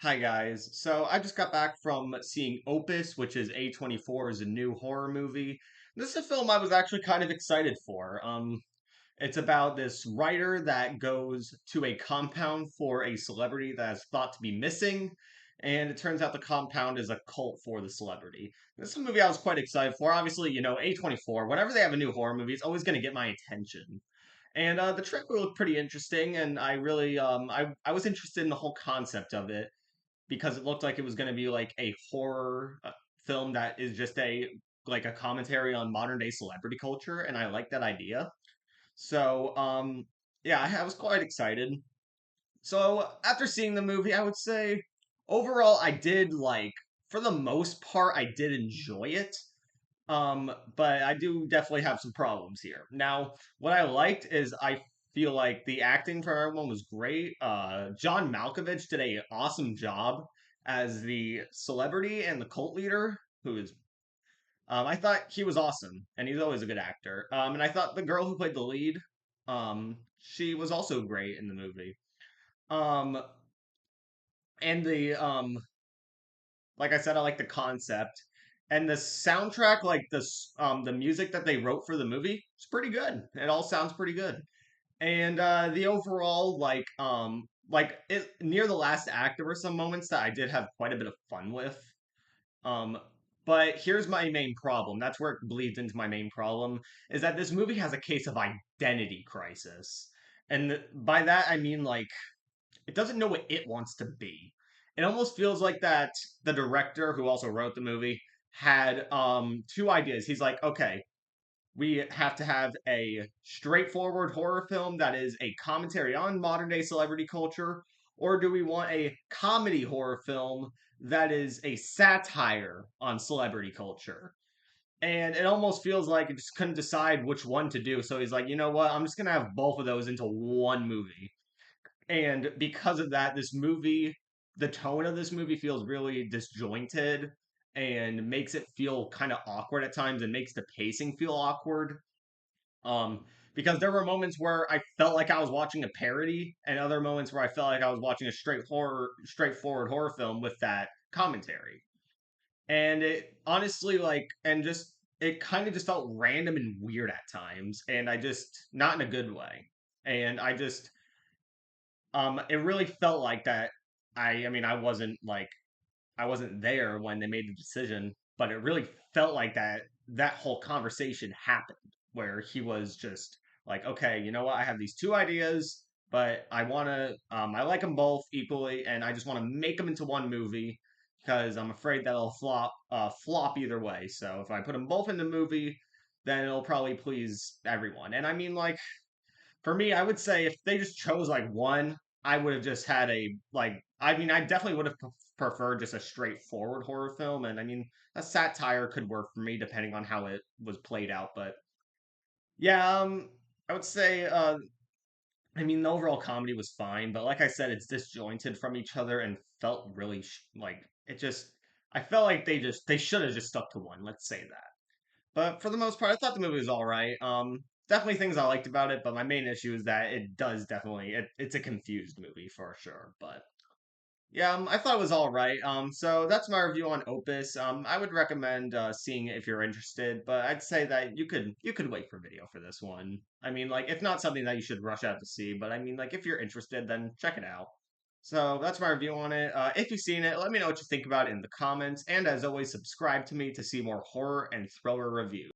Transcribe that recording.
Hi guys. So I just got back from seeing Opus, which is A24's new horror movie. This is a film I was actually kind of excited for. It's about this writer that goes to a compound for a celebrity that is thought to be missing, and it turns out the compound is a cult for the celebrity. This is a movie I was quite excited for. Obviously, A24, whenever they have a new horror movie, it's always going to get my attention. And the trailer looked pretty interesting, and I really, I was interested in the whole concept of it because it looked like it was going to be like a horror film that is just a commentary on modern day celebrity culture, and I like that idea. So yeah, I was quite excited. So after seeing the movie, I would say overall I did like for the most part I did enjoy it. But I do definitely have some problems here. Now, what I liked is I feel like the acting for everyone was great. John Malkovich did a awesome job as the celebrity and the cult leader, who is I thought he was awesome, and he's always a good actor. And I thought the girl who played the lead, she was also great in the movie. Um, and like I said, I like the concept. And the soundtrack, like the music that they wrote for the movie, it's pretty good. It all sounds pretty good. And the overall, like it near the last act, there were some moments that I did have quite a bit of fun with. Um, but here's my main problem. That's where it bleeds into my main problem, is that this movie has a case of identity crisis. And by that I mean like it doesn't know what it wants to be. It almost feels like that the director who also wrote the movie had two ideas. He's like, okay, we have to have a straightforward horror film that is a commentary on modern day celebrity culture, or do we want a comedy horror film that is a satire on celebrity culture? And it almost feels like it just couldn't decide which one to do. So he's like, you know what? I'm just gonna have both of those into one movie. And because of that, the tone of this movie feels really disjointed and makes it feel kind of awkward at times and makes the pacing feel awkward. Um, because there were moments where I felt like I was watching a parody, and other moments where I felt like I was watching a straightforward horror film with that commentary. And it honestly, and just it kind of just felt random and weird at times, and I just not in a good way. And it really felt like that. I mean, I wasn't there when they made the decision, but it really felt like that whole conversation happened where he was just like, okay, you know what? I have these two ideas, but I like them both equally, and I just want to make them into one movie because I'm afraid that'll flop either way. So if I put them both in the movie, then it'll probably please everyone. And I mean, like for me, I would say if they just chose like one, I would have just had a like. I mean, I definitely would have preferred just a straightforward horror film, and I mean, a satire could work for me depending on how it was played out. But yeah, I would say, I mean, the overall comedy was fine, but like I said, it's disjointed from each other and felt really like it just. I felt like they should have just stuck to one. Let's say that. But for the most part, I thought the movie was all right. Definitely things I liked about it, but my main issue is that it's a confused movie for sure. But yeah, I thought it was all right. So that's my review on Opus. I would recommend seeing it if you're interested, but I'd say that you could wait for video for this one. I mean, like, if not something that you should rush out to see, but I mean, like, if you're interested, then check it out. So that's my review on it. If you've seen it, let me know what you think about it in the comments, and as always, subscribe to me to see more horror and thriller reviews.